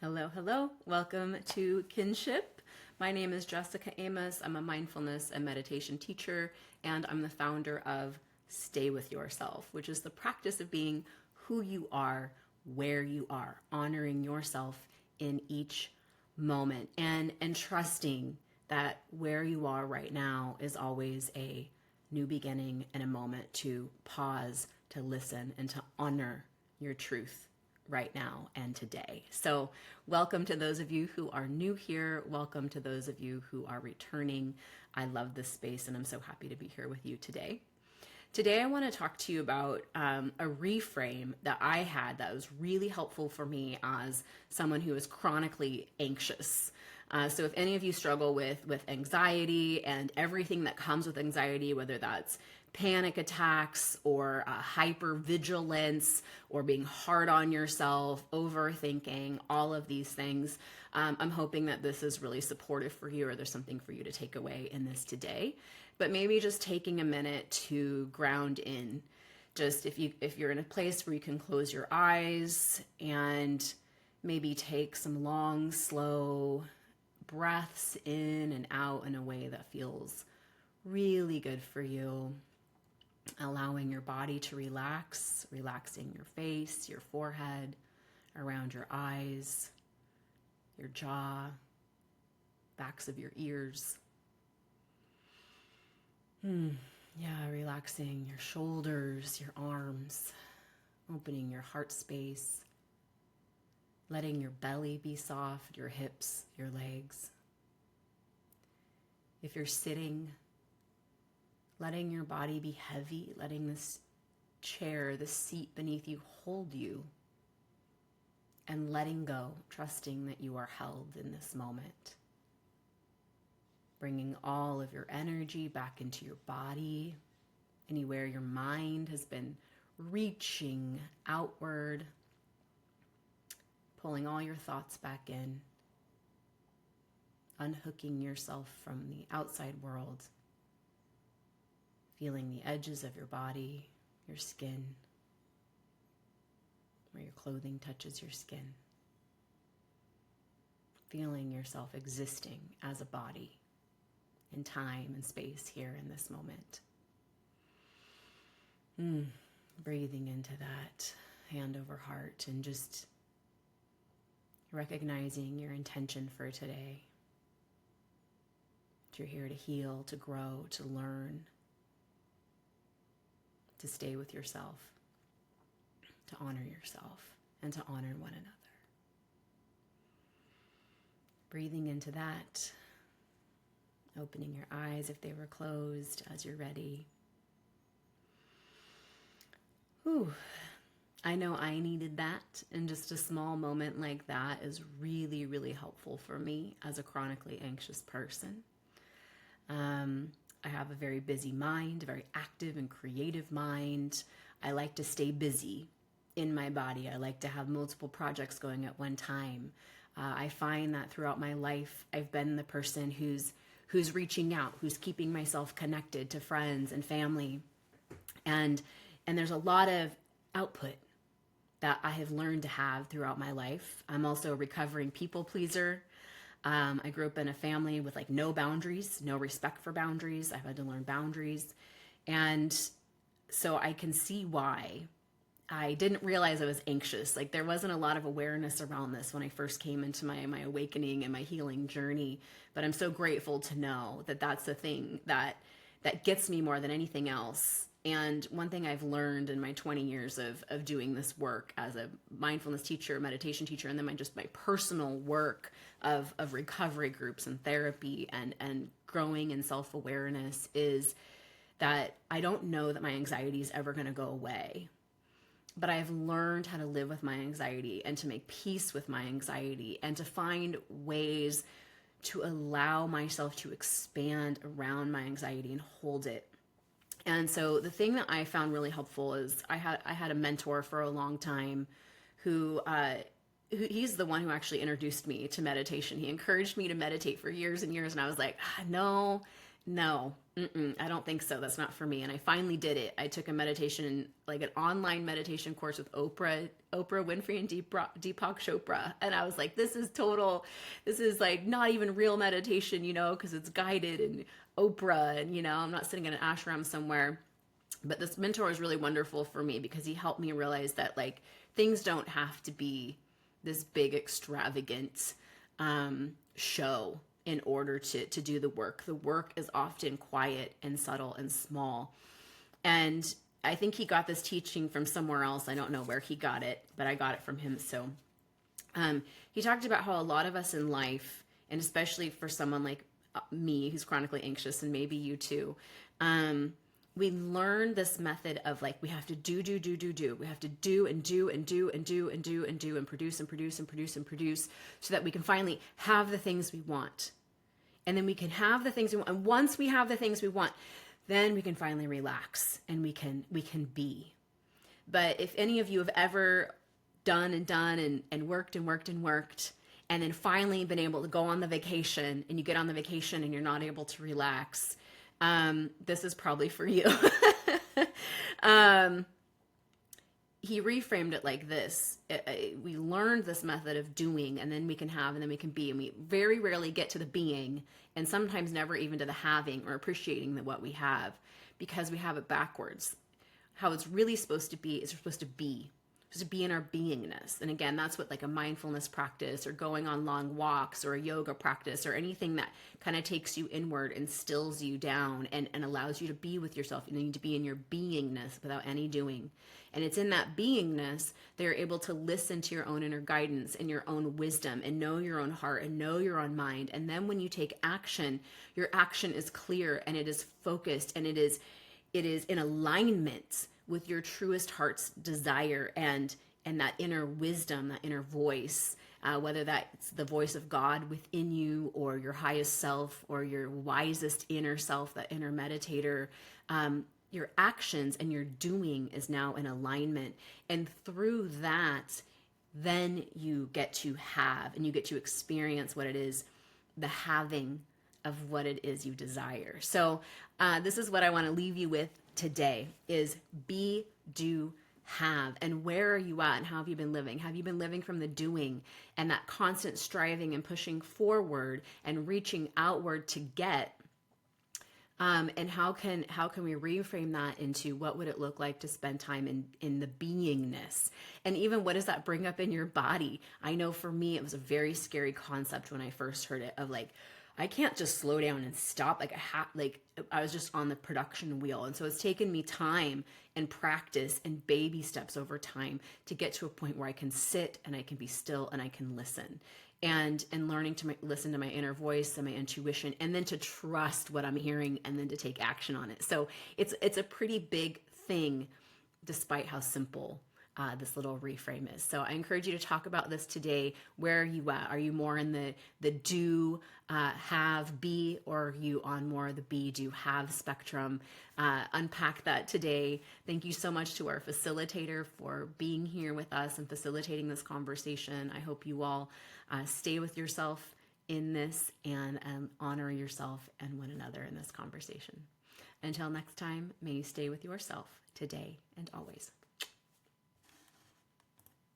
Hello, hello. Welcome to Kinship. My name is Jessica Amos. I'm a mindfulness and meditation teacher, and I'm the founder of Stay With Yourself, which is the practice of being who you are, where you are, honoring yourself in each moment, and trusting that where you are right now is always a new beginning and a moment to pause, to listen, and to honor your truth right now and today. So, welcome to those of you who are new here. Welcome to those of you who are returning. I love this space and I'm so happy to be here with you today. Today, I want to talk to you about a reframe that I had that was really helpful for me as someone who is chronically anxious. So if any of you struggle with anxiety and everything that comes with anxiety, whether that's panic attacks or hypervigilance or being hard on yourself, overthinking, all of these things, I'm hoping that this is really supportive for you or there's something for you to take away in this today. But maybe just taking a minute to ground in. Just if you're in a place where you can close your eyes and maybe take some long, slow breaths in and out in a way that feels really good for you. Allowing your body to relax, relaxing your face, your forehead, around your eyes, your jaw, backs of your ears. Yeah, relaxing your shoulders, your arms, opening your heart space, letting your belly be soft, your hips, your legs. If you're sitting, letting your body be heavy, letting this chair, the seat beneath you hold you, and letting go, trusting that you are held in this moment. Bringing all of your energy back into your body, anywhere your mind has been reaching outward, pulling all your thoughts back in, unhooking yourself from the outside world, feeling the edges of your body, your skin, where your clothing touches your skin, feeling yourself existing as a body in time and space here in this moment. Breathing into that, hand over heart, and just recognizing your intention for today. That you're here to heal, to grow, to learn, to stay with yourself, to honor yourself, and to honor one another. Breathing into that, opening your eyes if they were closed as you're ready. Whew. I know I needed that, and just a small moment like that is really, really helpful for me as a chronically anxious person. I have a very busy mind, a very active and creative mind. I like to stay busy in my body. I like to have multiple projects going at one time. I find that throughout my life, I've been the person who's reaching out, who's keeping myself connected to friends and family. And there's a lot of output that I have learned to have throughout my life. I'm also a recovering people pleaser. I grew up in a family with no boundaries, no respect for boundaries. I've had to learn boundaries. And so I can see why I didn't realize I was anxious. There wasn't a lot of awareness around this when I first came into my awakening and my healing journey. But I'm so grateful to know that that's the thing that gets me more than anything else. And one thing I've learned in my 20 years of doing this work as a mindfulness teacher, meditation teacher, and then my personal work of recovery groups and therapy and growing in self-awareness is that I don't know that my anxiety is ever going to go away. But I've learned how to live with my anxiety and to make peace with my anxiety and to find ways to allow myself to expand around my anxiety and hold it. And so the thing that I found really helpful is I had a mentor for a long time who he's the one who actually introduced me to meditation. He encouraged me to meditate for years and years, and I was like, no, No, I don't think so. That's not for me. And I finally did it. I took a meditation, like an online meditation course with Oprah Winfrey and Deepak Chopra. And I was like, this is like not even real meditation, because it's guided and Oprah and, I'm not sitting in an ashram somewhere. But this mentor was really wonderful for me because he helped me realize that like things don't have to be this big extravagant show in order to do the work. The work is often quiet and subtle and small. And I think he got this teaching from somewhere else. I don't know where he got it, but I got it from him. So he talked about how a lot of us in life, and especially for someone like me who's chronically anxious, and maybe you too, we learn this method of like, we have to do. We have to do and do and do and do and do and do and produce and produce and produce and produce so that we can finally have the things we want. And then we can have the things we want. And once we have the things we want, then we can finally relax and we can be. But if any of you have ever done and worked and then finally been able to go on the vacation, and you get on the vacation and you're not able to relax, this is probably for you. He reframed it like this. We learned this method of doing, and then we can have, and then we can be. And we very rarely get to the being, and sometimes never even to the having or appreciating what we have, because we have it backwards. How it's really supposed to be is we're supposed to be. To be in our beingness. And again, that's what like a mindfulness practice or going on long walks or a yoga practice or anything that kind of takes you inward and stills you down and allows you to be with yourself. You need to be in your beingness without any doing. And it's in that beingness that you're able to listen to your own inner guidance and your own wisdom and know your own heart and know your own mind. And then when you take action, your action is clear and it is focused and it is in alignment with your truest heart's desire and that inner wisdom, that inner voice, whether that's the voice of God within you or your highest self or your wisest inner self, that inner meditator. Your actions and your doing is now in alignment. And through that, then you get to have and you get to experience what it is, the having of what it is you desire. So this is what I want to leave you with today is be, do, have. And where are you at and how have you been living? Have you been living from the doing and that constant striving and pushing forward and reaching outward to get? And how can we reframe that into what would it look like to spend time in the beingness? And even what does that bring up in your body? I know for me, it was a very scary concept when I first heard it of like, I can't just slow down and stop. Like I was just on the production wheel. And so it's taken me time and practice and baby steps over time to get to a point where I can sit and I can be still and I can listen. And learning to listen to my inner voice and my intuition, and then to trust what I'm hearing and then to take action on it. So it's a pretty big thing, despite how simple this little reframe is. So I encourage you to talk about this today. Where are you at? Are you more in the do, have, be, or are you on more of the be, do, have spectrum? Unpack that today. Thank you so much to our facilitator for being here with us and facilitating this conversation. I hope you all stay with yourself in this and honor yourself and one another in this conversation. Until next time, may you stay with yourself today and always.